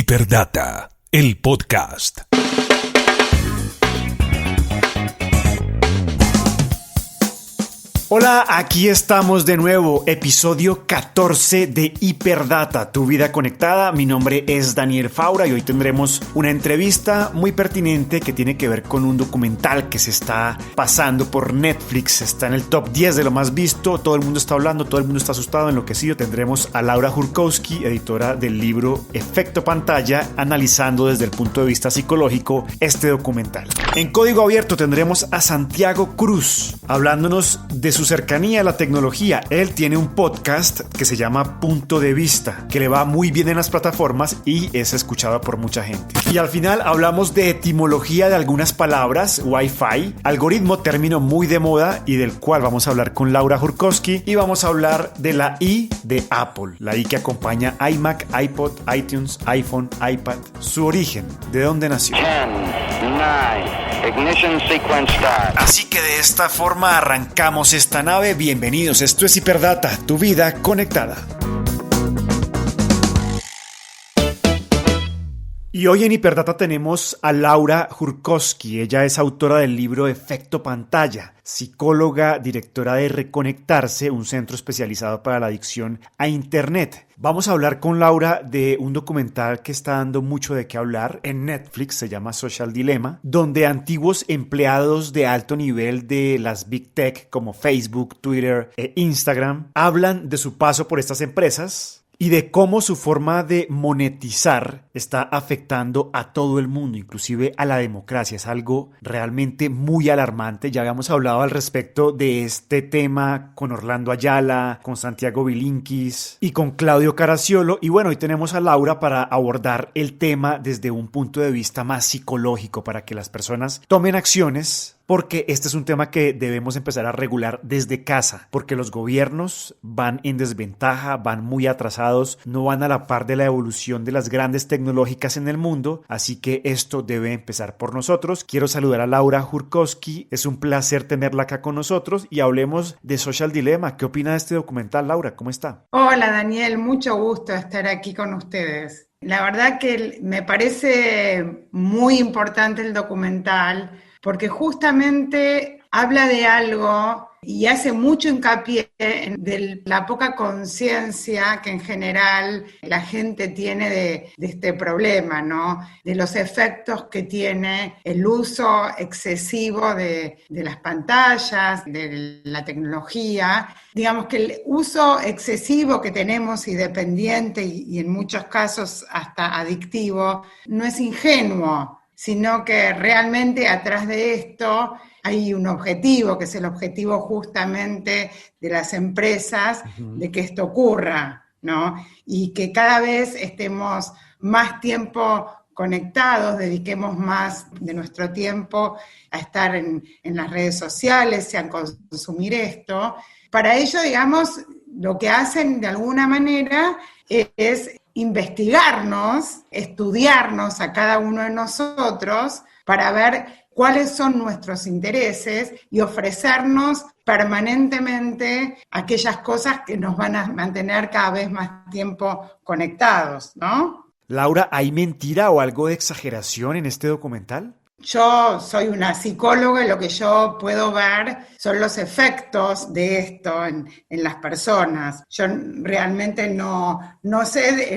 Hiperdata, el podcast. Hola, aquí estamos de nuevo, episodio 14 de Hiperdata, tu vida conectada. Mi nombre es Daniel Faura y hoy tendremos una entrevista muy pertinente que tiene que ver con un documental que se está pasando por Netflix. Está en el top 10 de lo más visto, todo el mundo está hablando, todo el mundo está asustado, enloquecido. Tendremos a Laura Jurkowski, editora del libro Efecto Pantalla, analizando desde el punto de vista psicológico este documental. En Código Abierto tendremos a Santiago Cruz, hablándonos de su cercanía a la tecnología. Él tiene un podcast que se llama Punto de Vista, que le va muy bien en las plataformas y es escuchado por mucha gente. Y al final hablamos de etimología de algunas palabras, Wi-Fi, algoritmo, término muy de moda y del cual vamos a hablar con Laura Jurkowski, y vamos a hablar de la I de Apple, la I que acompaña iMac, iPod, iTunes, iPhone, iPad, su origen, de dónde nació. 10, 9, ignition sequence start. Así que de esta forma arrancamos esta nave. Bienvenidos, esto es Hiperdata, tu vida conectada. Y hoy en Hiperdata tenemos a Laura Jurkowski. Ella es autora del libro Efecto Pantalla, psicóloga, directora de Reconectarse, un centro especializado para la adicción a Internet. Vamos a hablar con Laura de un documental que está dando mucho de qué hablar en Netflix, se llama Social Dilemma, donde antiguos empleados de alto nivel de las Big Tech como Facebook, Twitter e Instagram hablan de su paso por estas empresas y de cómo su forma de monetizar está afectando a todo el mundo, inclusive a la democracia. Es algo realmente muy alarmante. Ya habíamos hablado al respecto de este tema con Orlando Ayala, con Santiago Bilinkis y con Claudio Caracciolo. Y bueno, hoy tenemos a Laura para abordar el tema desde un punto de vista más psicológico, para que las personas tomen acciones, porque este es un tema que debemos empezar a regular desde casa, porque los gobiernos van en desventaja, van muy atrasados, no van a la par de la evolución de las grandes tecnológicas en el mundo, así que esto debe empezar por nosotros. Quiero saludar a Laura Jurkowski, es un placer tenerla acá con nosotros y hablemos de Social Dilemma. ¿Qué opina de este documental, Laura? ¿Cómo está? Hola Daniel, mucho gusto estar aquí con ustedes. La verdad que me parece muy importante el documental, porque justamente habla de algo y hace mucho hincapié de la poca conciencia que en general la gente tiene de este problema, ¿no? De los efectos que tiene el uso excesivo de las pantallas, de la tecnología. Digamos que el uso excesivo que tenemos y dependiente y en muchos casos hasta adictivo no es ingenuo, sino que realmente atrás de esto hay un objetivo, que es el objetivo justamente de las empresas, de que esto ocurra, ¿no? Y que cada vez estemos más tiempo conectados, dediquemos más de nuestro tiempo a estar en las redes sociales y a consumir esto. Para ello, digamos, lo que hacen de alguna manera es investigarnos, estudiarnos a cada uno de nosotros para ver cuáles son nuestros intereses y ofrecernos permanentemente aquellas cosas que nos van a mantener cada vez más tiempo conectados, ¿no? Laura, ¿hay mentira o algo de exageración en este documental? Yo soy una psicóloga y lo que yo puedo ver son los efectos de esto en las personas. Yo realmente no sé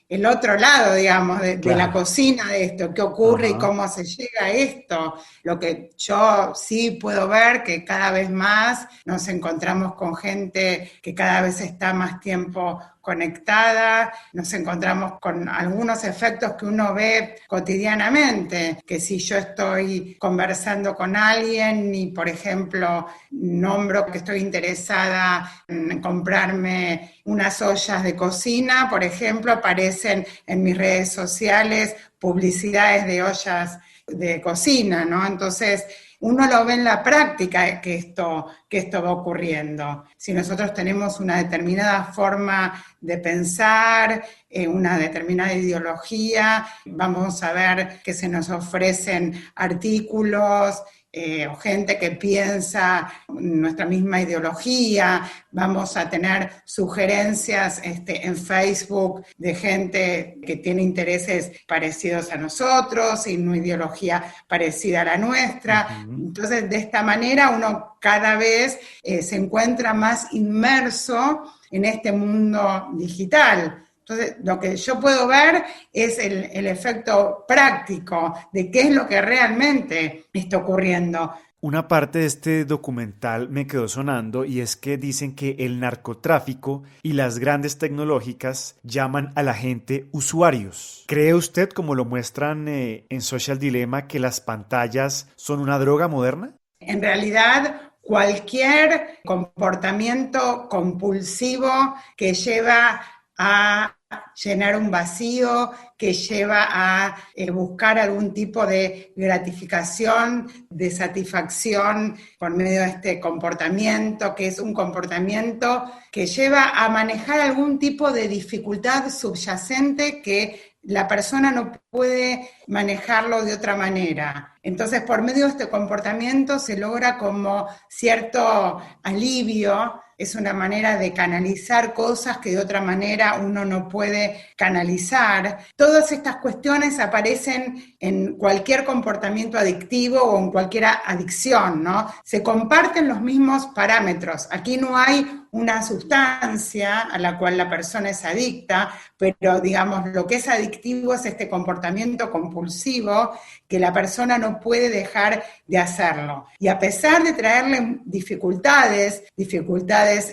el otro lado, digamos, de la cocina de esto, qué ocurre y cómo se llega a esto. Lo que yo sí puedo ver que cada vez más nos encontramos con gente que cada vez está más tiempo conectada, nos encontramos con algunos efectos que uno ve cotidianamente, que si yo estoy conversando con alguien y, por ejemplo, nombro que estoy interesada en comprarme unas ollas de cocina, por ejemplo, aparecen en mis redes sociales publicidades de ollas de cocina, ¿no? Entonces, uno lo ve en la práctica que esto va ocurriendo. Si nosotros tenemos una determinada forma de pensar, una determinada ideología, vamos a ver que se nos ofrecen artículos o gente que piensa nuestra misma ideología, vamos a tener sugerencias en Facebook de gente que tiene intereses parecidos a nosotros y una ideología parecida a la nuestra. Entonces, de esta manera uno cada vez se encuentra más inmerso en este mundo digital. Entonces, lo que yo puedo ver es el efecto práctico de qué es lo que realmente está ocurriendo. Una parte de este documental me quedó sonando y es que dicen que el narcotráfico y las grandes tecnológicas llaman a la gente usuarios. ¿Cree usted, como lo muestran en Social Dilemma, que las pantallas son una droga moderna? En realidad, cualquier comportamiento compulsivo que lleva a llenar un vacío, que lleva a buscar algún tipo de gratificación, de satisfacción por medio de este comportamiento, que es un comportamiento que lleva a manejar algún tipo de dificultad subyacente que la persona no puede manejarlo de otra manera. Entonces, por medio de este comportamiento se logra como cierto alivio. Es una manera de canalizar cosas que de otra manera uno no puede canalizar. Todas estas cuestiones aparecen en cualquier comportamiento adictivo o en cualquier adicción, ¿no? Se comparten los mismos parámetros. Aquí no hay una sustancia a la cual la persona es adicta, pero digamos lo que es adictivo es este comportamiento compulsivo que la persona no puede dejar de hacerlo. Y a pesar de traerle dificultades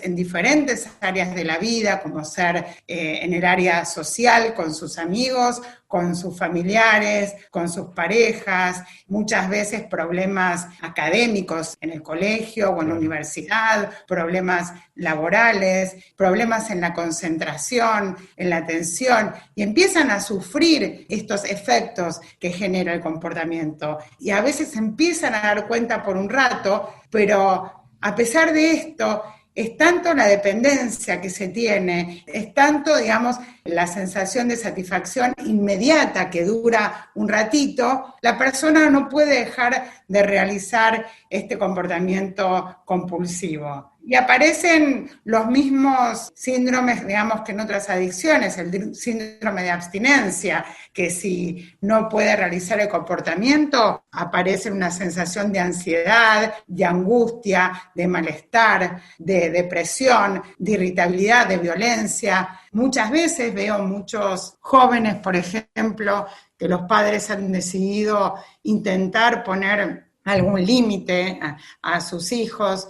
en diferentes áreas de la vida, como ser en el área social, con sus amigos, con sus familiares, con sus parejas, muchas veces problemas académicos en el colegio o en la universidad, problemas laborales, problemas en la concentración, en la atención, y empiezan a sufrir estos efectos que genera el comportamiento. Y a veces empiezan a dar cuenta por un rato, pero a pesar de esto, es tanto la dependencia que se tiene, es tanto, digamos, la sensación de satisfacción inmediata que dura un ratito, la persona no puede dejar de realizar este comportamiento compulsivo. Y aparecen los mismos síndromes, digamos, que en otras adicciones, el síndrome de abstinencia, que si no puede realizar el comportamiento, aparece una sensación de ansiedad, de angustia, de malestar, de depresión, de irritabilidad, de violencia. Muchas veces veo muchos jóvenes, por ejemplo, que los padres han decidido intentar poner algún límite a sus hijos,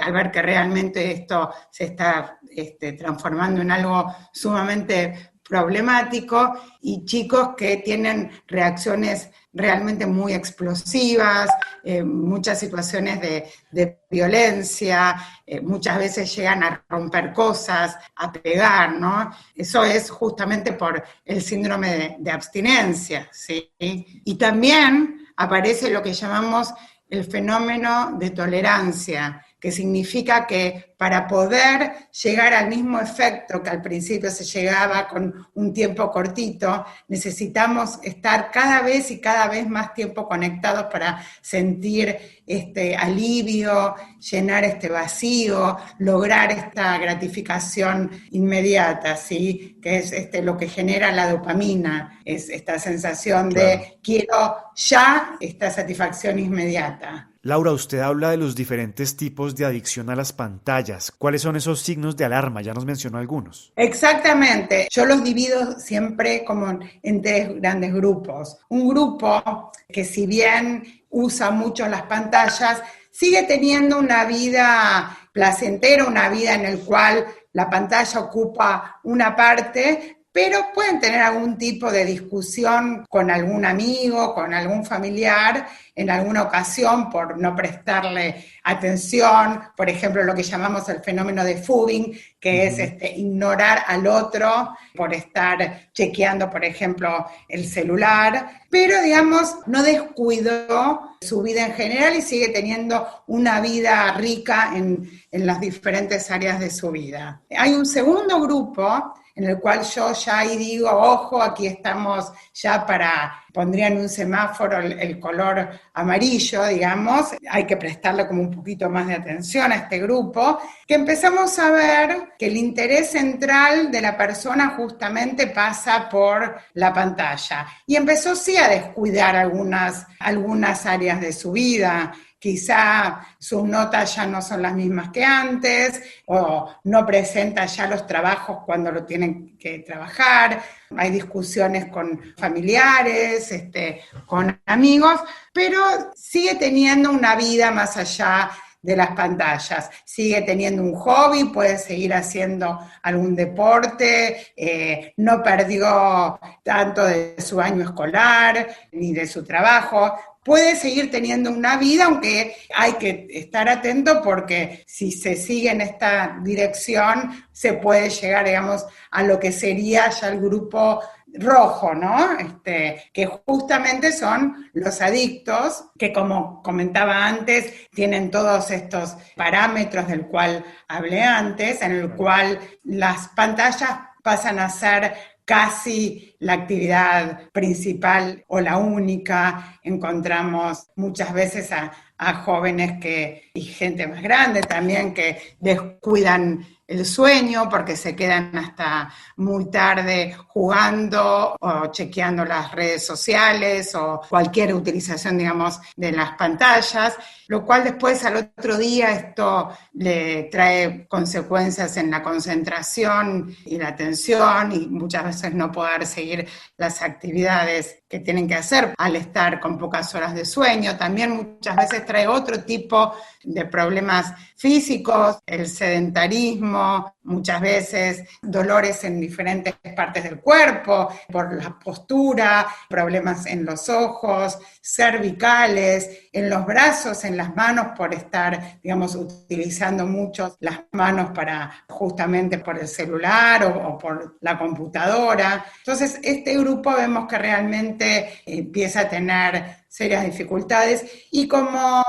al ver que realmente esto se está transformando en algo sumamente problemático, y chicos que tienen reacciones realmente muy explosivas, muchas situaciones de violencia, muchas veces llegan a romper cosas, a pegar, ¿no? Eso es justamente por el síndrome de abstinencia, ¿sí? Y también aparece lo que llamamos el fenómeno de tolerancia, que significa que para poder llegar al mismo efecto que al principio se llegaba con un tiempo cortito, necesitamos estar cada vez más tiempo conectados para sentir este alivio, llenar este vacío, lograr esta gratificación inmediata, ¿sí? Que es lo que genera la dopamina, es esta sensación de quiero ya esta satisfacción inmediata. Laura, usted habla de los diferentes tipos de adicción a las pantallas. ¿Cuáles son esos signos de alarma? Ya nos mencionó algunos. Exactamente. Yo los divido siempre como en tres grandes grupos. Un grupo que, si bien usa mucho las pantallas, sigue teniendo una vida placentera, una vida en la cual la pantalla ocupa una parte, pero pueden tener algún tipo de discusión con algún amigo, con algún familiar, en alguna ocasión por no prestarle atención, por ejemplo, lo que llamamos el fenómeno de FUBing, que es ignorar al otro por estar chequeando, por ejemplo, el celular, pero, digamos, no descuidó su vida en general y sigue teniendo una vida rica en las diferentes áreas de su vida. Hay un segundo grupo en el cual yo ya ahí digo, ojo, aquí estamos ya pondrían un semáforo el color amarillo, digamos, hay que prestarle como un poquito más de atención a este grupo, que empezamos a ver que el interés central de la persona justamente pasa por la pantalla. Y empezó sí a descuidar algunas áreas de su vida. Quizá sus notas ya no son las mismas que antes, o no presenta ya los trabajos cuando lo tienen que trabajar, hay discusiones con familiares, con amigos, pero sigue teniendo una vida más allá de las pantallas, sigue teniendo un hobby, puede seguir haciendo algún deporte, no perdió tanto de su año escolar ni de su trabajo, puede seguir teniendo una vida, aunque hay que estar atento porque si se sigue en esta dirección se puede llegar, digamos, a lo que sería ya el grupo rojo, ¿no? Que justamente son los adictos, que como comentaba antes, tienen todos estos parámetros del cual hablé antes, en el cual las pantallas pasan a ser casi la actividad principal o la única. Encontramos muchas veces a jóvenes y gente más grande también que descuidan el sueño porque se quedan hasta muy tarde jugando o chequeando las redes sociales o cualquier utilización, digamos, de las pantallas, lo cual después al otro día esto le trae consecuencias en la concentración y la atención y muchas veces no poder seguir las actividades que tienen que hacer al estar con pocas horas de sueño. También muchas veces trae otro tipo de problemas físicos, el sedentarismo, muchas veces dolores en diferentes partes del cuerpo, por la postura, problemas en los ojos, cervicales, en los brazos, en las manos por estar, digamos, utilizando mucho las manos justamente por el celular o por la computadora. Entonces, este grupo vemos que realmente empieza a tener serias dificultades y como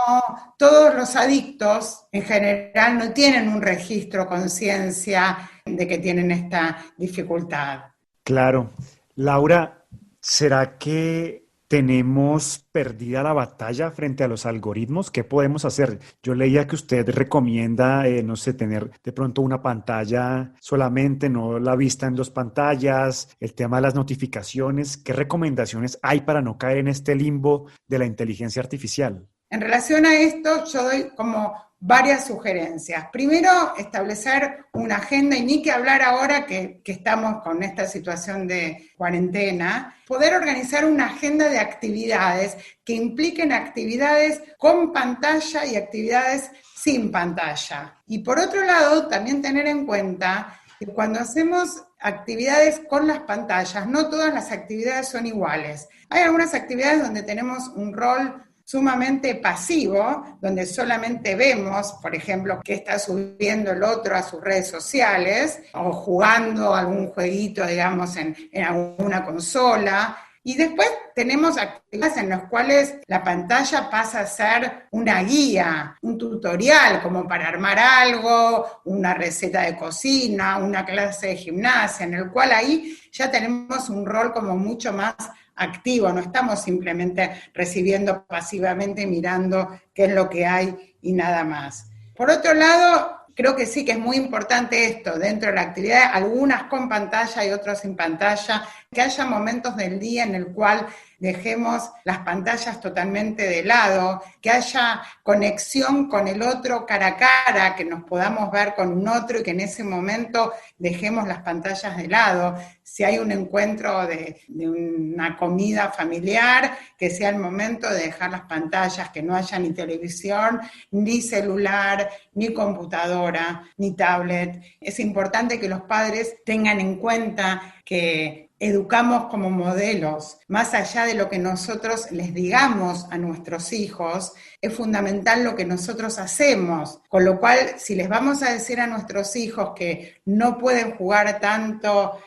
todos los adictos en general no tienen un registro, conciencia de que tienen esta dificultad. Claro. Laura, ¿será que tenemos perdida la batalla frente a los algoritmos? ¿Qué podemos hacer? Yo leía que usted recomienda, no sé, tener de pronto una pantalla solamente, no la vista en dos pantallas, el tema de las notificaciones. ¿Qué recomendaciones hay para no caer en este limbo de la inteligencia artificial? En relación a esto, yo doy como varias sugerencias. Primero, establecer una agenda, y ni que hablar ahora que estamos con esta situación de cuarentena, poder organizar una agenda de actividades que impliquen actividades con pantalla y actividades sin pantalla. Y por otro lado, también tener en cuenta que cuando hacemos actividades con las pantallas, no todas las actividades son iguales. Hay algunas actividades donde tenemos un rol sumamente pasivo, donde solamente vemos, por ejemplo, qué está subiendo el otro a sus redes sociales, o jugando algún jueguito, digamos, en alguna consola. Y después tenemos actividades en las cuales la pantalla pasa a ser una guía, un tutorial, como para armar algo, una receta de cocina, una clase de gimnasia, en el cual ahí ya tenemos un rol como mucho más activo, no estamos simplemente recibiendo pasivamente, mirando qué es lo que hay y nada más. Por otro lado, creo que sí que es muy importante esto, dentro de la actividad, algunas con pantalla y otras sin pantalla, que haya momentos del día en el cual dejemos las pantallas totalmente de lado, que haya conexión con el otro cara a cara, que nos podamos ver con un otro y que en ese momento dejemos las pantallas de lado. Si hay un encuentro de una comida familiar, que sea el momento de dejar las pantallas, que no haya ni televisión, ni celular, ni computadora, ni tablet. Es importante que los padres tengan en cuenta que educamos como modelos, más allá de lo que nosotros les digamos a nuestros hijos, es fundamental lo que nosotros hacemos, con lo cual si les vamos a decir a nuestros hijos que no pueden jugar tanto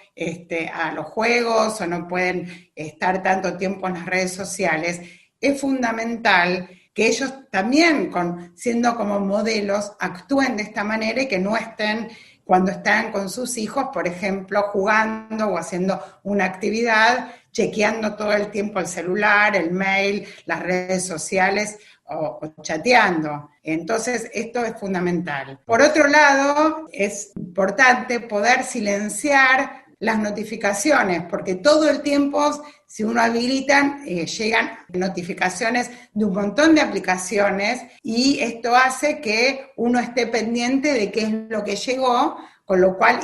a los juegos o no pueden estar tanto tiempo en las redes sociales, es fundamental que ellos también, siendo como modelos, actúen de esta manera y que no estén cuando están con sus hijos, por ejemplo, jugando o haciendo una actividad, chequeando todo el tiempo el celular, el mail, las redes sociales o chateando. Entonces, esto es fundamental. Por otro lado, es importante poder silenciar las notificaciones, porque todo el tiempo, si uno habilita, llegan notificaciones de un montón de aplicaciones y esto hace que uno esté pendiente de qué es lo que llegó, con lo cual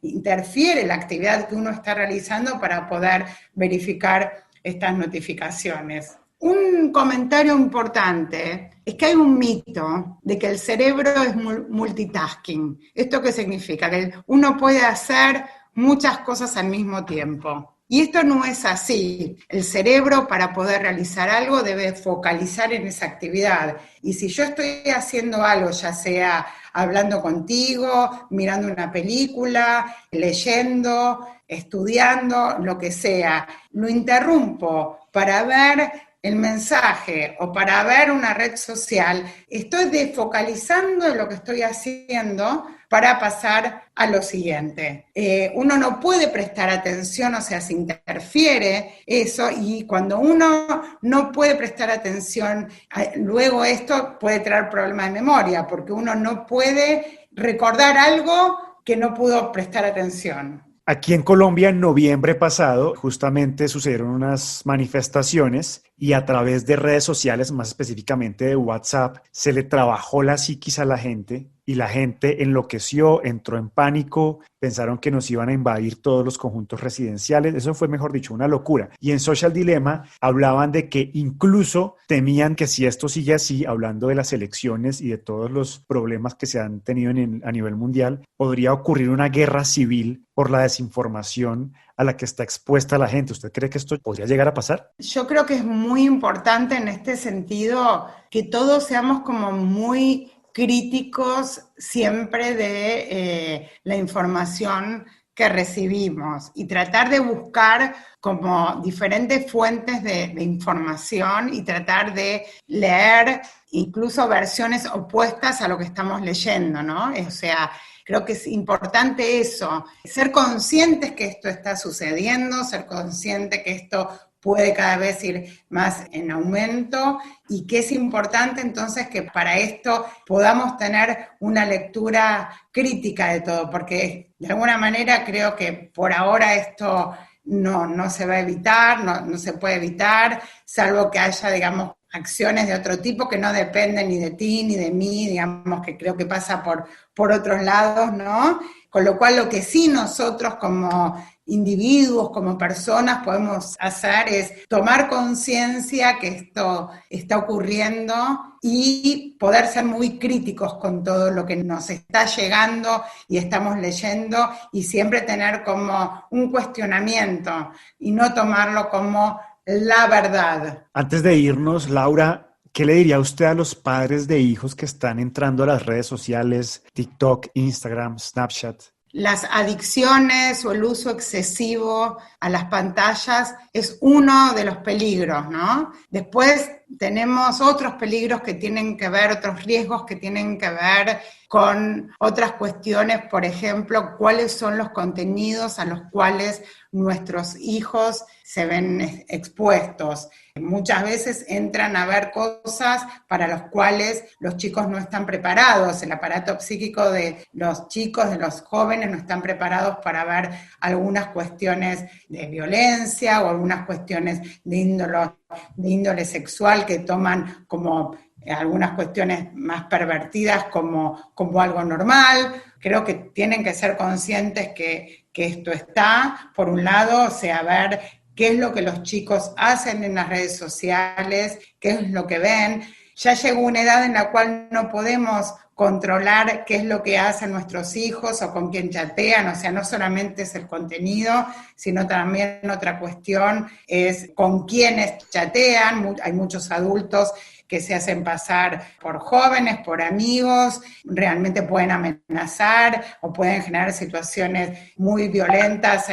interfiere la actividad que uno está realizando para poder verificar estas notificaciones. Un comentario importante es que hay un mito de que el cerebro es multitasking. ¿Esto qué significa? Que uno puede hacer muchas cosas al mismo tiempo. Y esto no es así. El cerebro, para poder realizar algo, debe focalizar en esa actividad. Y si yo estoy haciendo algo, ya sea hablando contigo, mirando una película, leyendo, estudiando, lo que sea, lo interrumpo para ver el mensaje o para ver una red social, estoy desfocalizando en lo que estoy haciendo para pasar a lo siguiente. Uno no puede prestar atención, o sea, se interfiere eso, y cuando uno no puede prestar atención, luego esto puede traer problemas de memoria, porque uno no puede recordar algo que no pudo prestar atención. Aquí en Colombia, en noviembre pasado, justamente sucedieron unas manifestaciones y a través de redes sociales, más específicamente de WhatsApp, se le trabajó la psiquis a la gente y la gente enloqueció, entró en pánico, pensaron que nos iban a invadir todos los conjuntos residenciales. Eso fue, mejor dicho, una locura. Y en Social Dilemma hablaban de que incluso temían que si esto sigue así, hablando de las elecciones y de todos los problemas que se han tenido a nivel mundial, podría ocurrir una guerra civil por la desinformación a la que está expuesta la gente. ¿Usted cree que esto podría llegar a pasar? Yo creo que es muy importante en este sentido que todos seamos como muy críticos siempre de la información que recibimos y tratar de buscar como diferentes fuentes de información y tratar de leer incluso versiones opuestas a lo que estamos leyendo, ¿no? O sea, creo que es importante eso, ser conscientes que esto está sucediendo, ser conscientes que esto puede cada vez ir más en aumento y que es importante entonces que para esto podamos tener una lectura crítica de todo, porque de alguna manera creo que por ahora esto no se va a evitar, no se puede evitar, salvo que haya, digamos, acciones de otro tipo que no dependen ni de ti ni de mí, digamos, que creo que pasa por otros lados, ¿no? Con lo cual lo que sí nosotros como individuos, como personas podemos hacer es tomar conciencia que esto está ocurriendo y poder ser muy críticos con todo lo que nos está llegando y estamos leyendo y siempre tener como un cuestionamiento y no tomarlo como la verdad. Antes de irnos, Laura, ¿qué le diría usted a los padres de hijos que están entrando a las redes sociales, TikTok, Instagram, Snapchat? Las adicciones o el uso excesivo a las pantallas es uno de los peligros, ¿no? Después tenemos otros peligros que tienen que ver, otros riesgos que tienen que ver con otras cuestiones, por ejemplo, cuáles son los contenidos a los cuales nuestros hijos se ven expuestos. Muchas veces entran a ver cosas para las cuales los chicos no están preparados. El aparato psíquico de los chicos, de los jóvenes, no están preparados para ver algunas cuestiones de violencia o algunas cuestiones de índole sexual que toman como algunas cuestiones más pervertidas como algo normal. Creo que tienen que ser conscientes que esto está, por un lado, o sea, ver qué es lo que los chicos hacen en las redes sociales, qué es lo que ven. Ya llegó una edad en la cual no podemos controlar qué es lo que hacen nuestros hijos o con quién chatean, o sea, no solamente es el contenido, sino también otra cuestión es con quiénes chatean. Hay muchos adultos que se hacen pasar por jóvenes, por amigos, realmente pueden amenazar o pueden generar situaciones muy violentas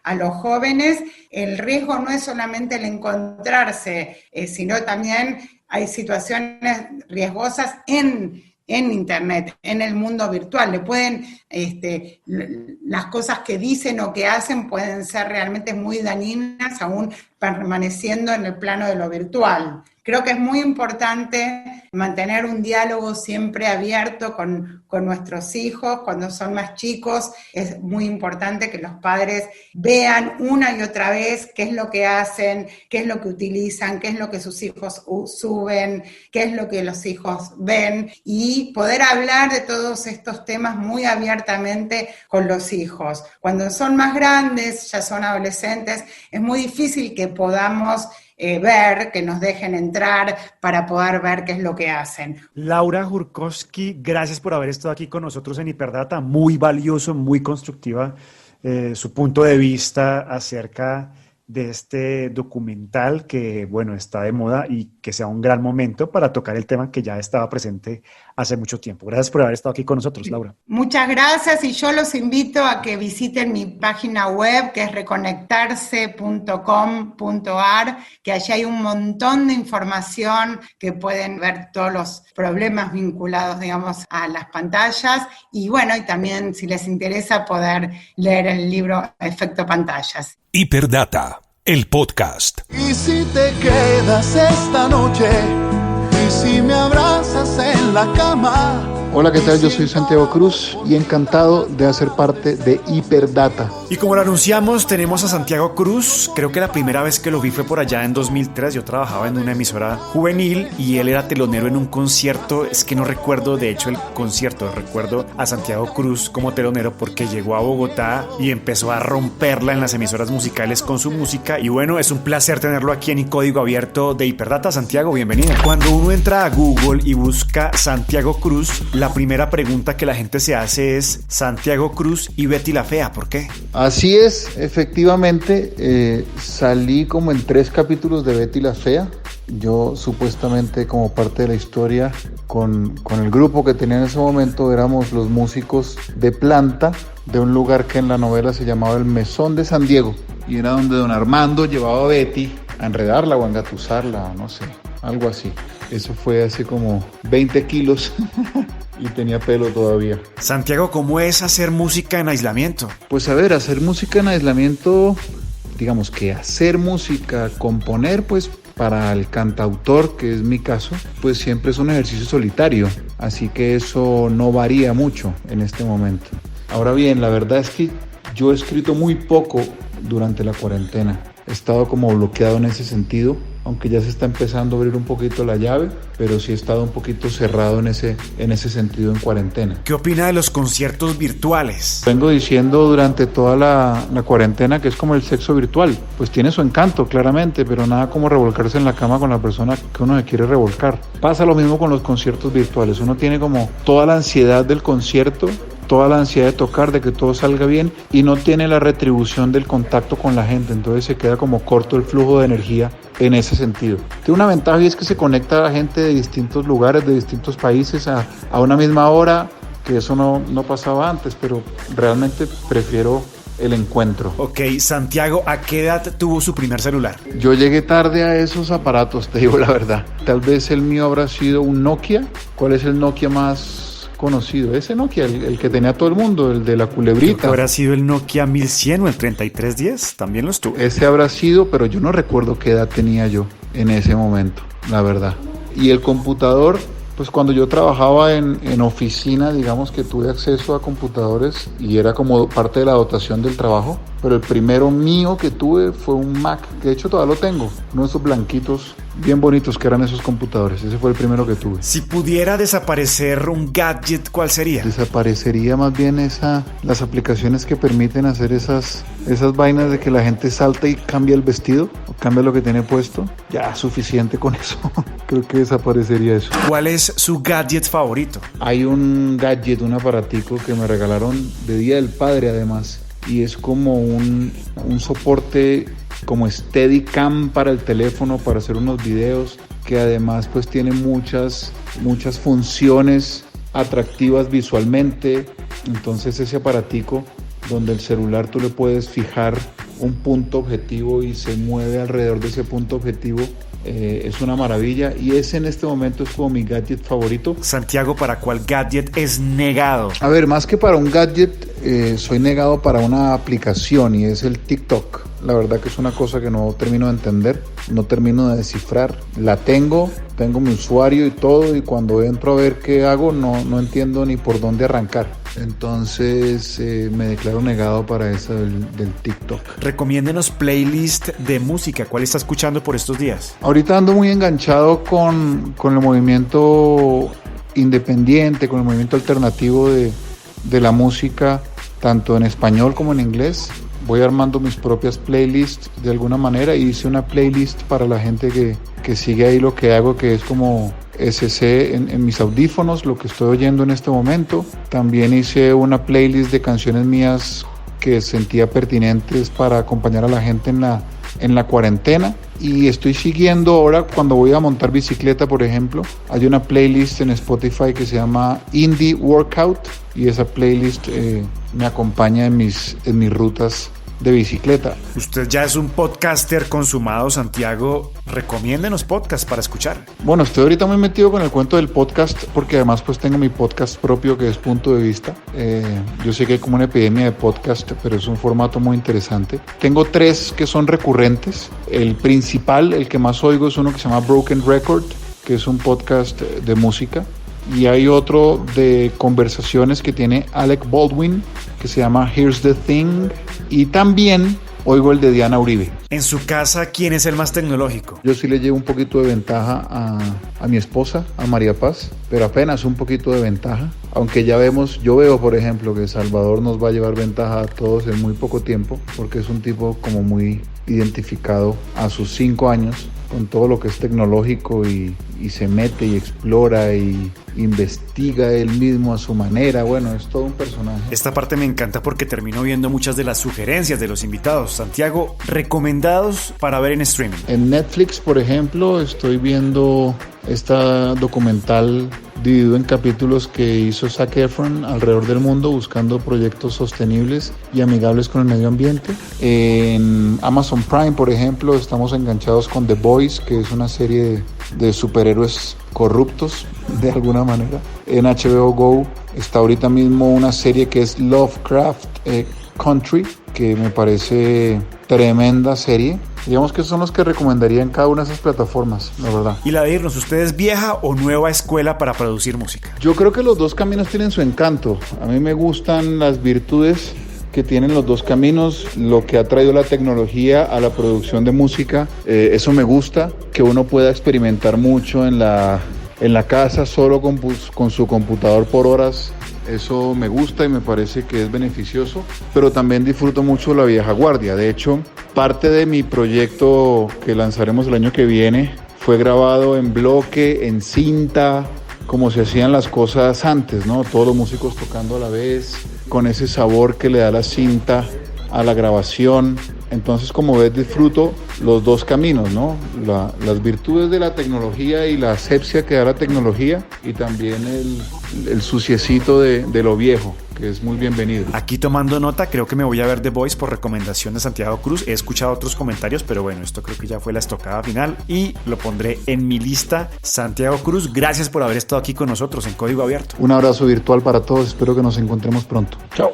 a los jóvenes. El riesgo no es solamente el encontrarse, sino también hay situaciones riesgosas en en Internet, en el mundo virtual. Le pueden, las cosas que dicen o que hacen pueden ser realmente muy dañinas, aún permaneciendo en el plano de lo virtual. Creo que es muy importante mantener un diálogo siempre abierto con nuestros hijos cuando son más chicos. Es muy importante que los padres vean una y otra vez qué es lo que hacen, qué es lo que utilizan, qué es lo que sus hijos suben, qué es lo que los hijos ven, y poder hablar de todos estos temas muy abiertamente con los hijos. Cuando son más grandes, ya son adolescentes, es muy difícil que podamos ver, que nos dejen entrar para poder ver qué es lo que hacen. Laura Jurkowski, gracias por haber estado aquí con nosotros en Hiperdata. Muy valioso, muy constructiva su punto de vista acerca de este documental que, bueno, está de moda y que sea un gran momento para tocar el tema que ya estaba presente hace mucho tiempo. Gracias por haber estado aquí con nosotros, Laura. Muchas gracias, y yo los invito a que visiten mi página web, que es reconectarse.com.ar, que allí hay un montón de información, que pueden ver todos los problemas vinculados, digamos, a las pantallas, y bueno, y también, si les interesa, poder leer el libro Efecto Pantallas. Hiperdata, el podcast. Y si te quedas esta noche, y si me abrazas en la cama. Hola, ¿qué tal? Yo soy Santiago Cruz y encantado de hacer parte de Hiperdata. Y como lo anunciamos, tenemos a Santiago Cruz. Creo que la primera vez que lo vi fue por allá en 2003. Yo trabajaba en una emisora juvenil y él era telonero en un concierto. Es que no recuerdo, de hecho, el concierto. Recuerdo a Santiago Cruz como telonero porque llegó a Bogotá y empezó a romperla en las emisoras musicales con su música. Y bueno, es un placer tenerlo aquí en Código Abierto de Hiperdata. Santiago, bienvenido. Cuando uno entra a Google y busca Santiago Cruz, la primera pregunta que la gente se hace es Santiago Cruz y Betty la Fea. ¿Por qué? Así es, efectivamente, salí como en 3 capítulos de Betty la Fea. Yo supuestamente, como parte de la historia, con el grupo que tenía en ese momento, éramos los músicos de planta de un lugar que en la novela se llamaba el Mesón de San Diego, y era donde don Armando llevaba a Betty a enredarla o a engatusarla, no sé, algo así. Eso fue hace como 20 kilos y tenía pelo todavía. Santiago, ¿cómo es hacer música en aislamiento? Pues a ver, hacer música en aislamiento, digamos que hacer música, componer, pues para el cantautor, que es mi caso, pues siempre es un ejercicio solitario. Así que eso no varía mucho en este momento. Ahora bien, la verdad es que yo he escrito muy poco durante la cuarentena. He estado como bloqueado en ese sentido, aunque ya se está empezando a abrir un poquito la llave, pero sí he estado un poquito cerrado en ese sentido en cuarentena. ¿Qué opina de los conciertos virtuales? Vengo diciendo durante toda la cuarentena que es como el sexo virtual. Pues tiene su encanto, claramente, pero nada como revolcarse en la cama con la persona que uno se quiere revolcar. Pasa lo mismo con los conciertos virtuales. Uno tiene como toda la ansiedad del concierto, toda la ansiedad de tocar, de que todo salga bien, y no tiene la retribución del contacto con la gente. Entonces se queda como corto el flujo de energía en ese sentido. Tiene una ventaja, y es que se conecta a la gente de distintos lugares, de distintos países a una misma hora, que eso no pasaba antes, pero realmente prefiero el encuentro. Ok, Santiago, ¿a qué edad tuvo su primer celular? Yo llegué tarde a esos aparatos, te digo la verdad. Tal vez el mío habrá sido un Nokia. ¿Cuál es el Nokia más conocido? Ese Nokia, el que tenía todo el mundo, el de la culebrita. ¿Habrá sido el Nokia 1100 o el 3310? También los tuve. Ese habrá sido, pero yo no recuerdo qué edad tenía yo en ese momento, la verdad. Y el computador, pues cuando yo trabajaba en oficina, digamos que tuve acceso a computadores y era como parte de la dotación del trabajo, pero el primero mío que tuve fue un Mac, que de hecho todavía lo tengo, uno de esos blanquitos bien bonitos que eran esos computadores. Ese fue el primero que tuve. Si pudiera desaparecer un gadget, ¿cuál sería? Desaparecería más bien las aplicaciones que permiten hacer esas vainas de que la gente salta y cambia el vestido o cambia lo que tiene puesto. Ya, suficiente con eso. Creo que desaparecería eso. ¿Cuál es su gadget favorito? Hay un gadget, un aparatico que me regalaron de Día del Padre además, y es como un soporte como Steadicam para el teléfono, para hacer unos videos, que además pues tiene muchas funciones atractivas visualmente. Entonces ese aparatico donde el celular tú le puedes fijar un punto objetivo y se mueve alrededor de ese punto objetivo, es una maravilla, y ese en este momento es como mi gadget favorito. Santiago, ¿para cuál gadget es negado? A ver, más que para un gadget, soy negado para una aplicación, y es el TikTok. La verdad que es una cosa que no termino de entender, no termino de descifrar. La tengo mi usuario y todo, y cuando entro a ver qué hago no entiendo ni por dónde arrancar. Entonces me declaro negado para eso del TikTok. Recomiéndenos playlist de música. ¿Cuál está escuchando por estos días? Ahorita ando muy enganchado con el movimiento independiente, con el movimiento alternativo de la música, tanto en español como en inglés. Voy armando mis propias playlists de alguna manera, y hice una playlist para la gente que sigue ahí lo que hago, que es como SC en mis audífonos, lo que estoy oyendo en este momento. También hice una playlist de canciones mías que sentía pertinentes para acompañar a la gente en la cuarentena. Y estoy siguiendo ahora, cuando voy a montar bicicleta, por ejemplo, hay una playlist en Spotify que se llama Indie Workout, y esa playlist me acompaña en mis rutas de bicicleta. Usted ya es un podcaster consumado, Santiago. Recomiéndenos podcasts para escuchar. Bueno, estoy ahorita muy metido con el cuento del podcast, porque además pues tengo mi podcast propio, que es Punto de Vista. Yo sé que hay como una epidemia de podcast, pero es un formato muy interesante. Tengo 3 que son recurrentes. El principal, el que más oigo, es uno que se llama Broken Record, que es un podcast de música. Y hay otro de conversaciones que tiene Alec Baldwin, que se llama Here's the Thing. Y también oigo el de Diana Uribe. En su casa, ¿quién es el más tecnológico? Yo sí le llevo un poquito de ventaja a mi esposa, a María Paz, pero apenas un poquito de ventaja. Aunque yo veo, por ejemplo, que Salvador nos va a llevar ventaja a todos en muy poco tiempo, porque es un tipo como muy identificado a sus 5 años con todo lo que es tecnológico, y se mete y explora y investiga él mismo a su manera. Bueno, es todo un personaje. Esta parte me encanta porque termino viendo muchas de las sugerencias de los invitados. Santiago, recomendados para ver en streaming. En Netflix, por ejemplo, estoy viendo esta documental dividido en capítulos que hizo Zac Efron alrededor del mundo, buscando proyectos sostenibles y amigables con el medio ambiente. En Amazon Prime, por ejemplo, estamos enganchados con The Boys, que es una serie de superhéroes corruptos de alguna manera. En HBO Go está ahorita mismo una serie que es Lovecraft Country, que me parece tremenda serie. Digamos que son los que recomendaría en cada una de esas plataformas, la verdad. Y la de irnos, ¿usted es vieja o nueva escuela para producir música? Yo creo que los dos caminos tienen su encanto. A mí me gustan las virtudes que tienen los dos caminos, lo que ha traído la tecnología a la producción de música. Eso me gusta, que uno pueda experimentar mucho en la casa solo con su computador por horas. Eso me gusta y me parece que es beneficioso, pero también disfruto mucho la vieja guardia. De hecho, parte de mi proyecto que lanzaremos el año que viene fue grabado en bloque, en cinta, como se hacían las cosas antes, ¿no? Todos los músicos tocando a la vez, con ese sabor que le da la cinta a la grabación. Entonces, como ves, disfruto los dos caminos, ¿no? Las virtudes de la tecnología y la asepsia que da la tecnología, y también el suciecito de lo viejo, que es muy bienvenido. Aquí tomando nota, creo que me voy a ver The Voice por recomendación de Santiago Cruz. He escuchado otros comentarios, pero bueno, esto creo que ya fue la estocada final y lo pondré en mi lista. Santiago Cruz, gracias por haber estado aquí con nosotros en Código Abierto. Un abrazo virtual para todos, espero que nos encontremos pronto. Chao.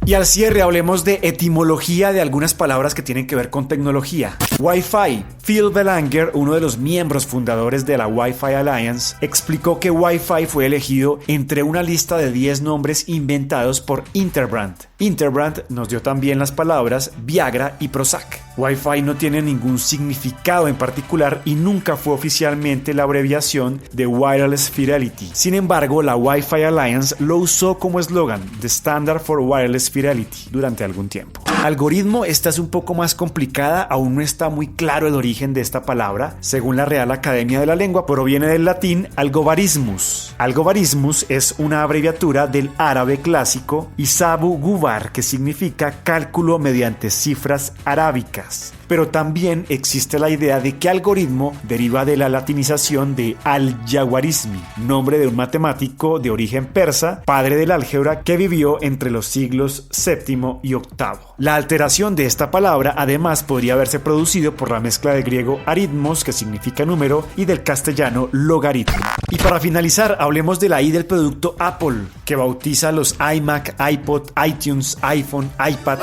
Y al cierre hablemos de etimología de algunas palabras que tienen que ver con tecnología. Wi-Fi. Phil Belanger, uno de los miembros fundadores de la Wi-Fi Alliance, explicó que Wi-Fi fue elegido entre una lista de 10 nombres inventados por Interbrand. Interbrand nos dio también las palabras Viagra y Prozac. Wi-Fi no tiene ningún significado en particular y nunca fue oficialmente la abreviación de Wireless Fidelity. Sin embargo, la Wi-Fi Alliance lo usó como eslogan, The Standard for Wireless Fidelity, durante algún tiempo. Algoritmo, esta es un poco más complicada, aún no está muy claro el origen de esta palabra. Según la Real Academia de la Lengua, proviene del latín algobarismus. Algobarismus es una abreviatura del árabe clásico Hisabu Gubar, que significa cálculo mediante cifras arábicas. pero también existe la idea de que algoritmo deriva de la latinización de al-Jawarizmi, nombre de un matemático de origen persa, padre del álgebra, que vivió entre los siglos VII y VIII. La alteración de esta palabra además podría haberse producido por la mezcla del griego aritmos, que significa número, y del castellano logaritmo. Y para finalizar, hablemos de la I del producto Apple, que bautiza los iMac, iPod, iTunes, iPhone, iPad.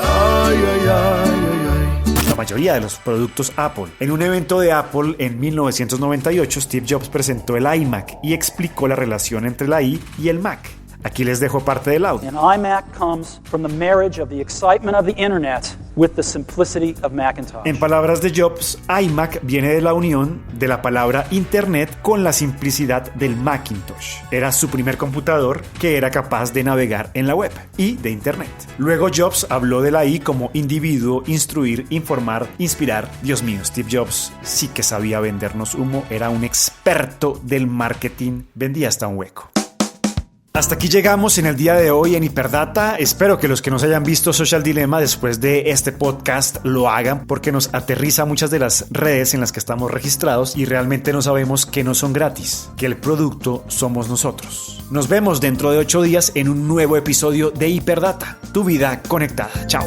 La mayoría de los productos Apple. En un evento de Apple en 1998, Steve Jobs presentó el iMac y explicó la relación entre la I y el Mac. Aquí les dejo parte del audio. An iMac comes from the marriage of the excitement of the internet with the simplicity of Macintosh. En palabras de Jobs, iMac viene de la unión de la palabra Internet con la simplicidad del Macintosh. Era su primer computador que era capaz de navegar en la web y de Internet. Luego Jobs habló de la I como individuo, instruir, informar, inspirar. Dios mío, Steve Jobs sí que sabía vendernos humo, era un experto del marketing, vendía hasta un hueco. Hasta aquí llegamos en el día de hoy en Hiperdata. Espero que los que nos hayan visto Social Dilemma después de este podcast lo hagan, porque nos aterriza muchas de las redes en las que estamos registrados y realmente no sabemos que no son gratis, que el producto somos nosotros. Nos vemos dentro de 8 días en un nuevo episodio de Hiperdata, tu vida conectada. Chao.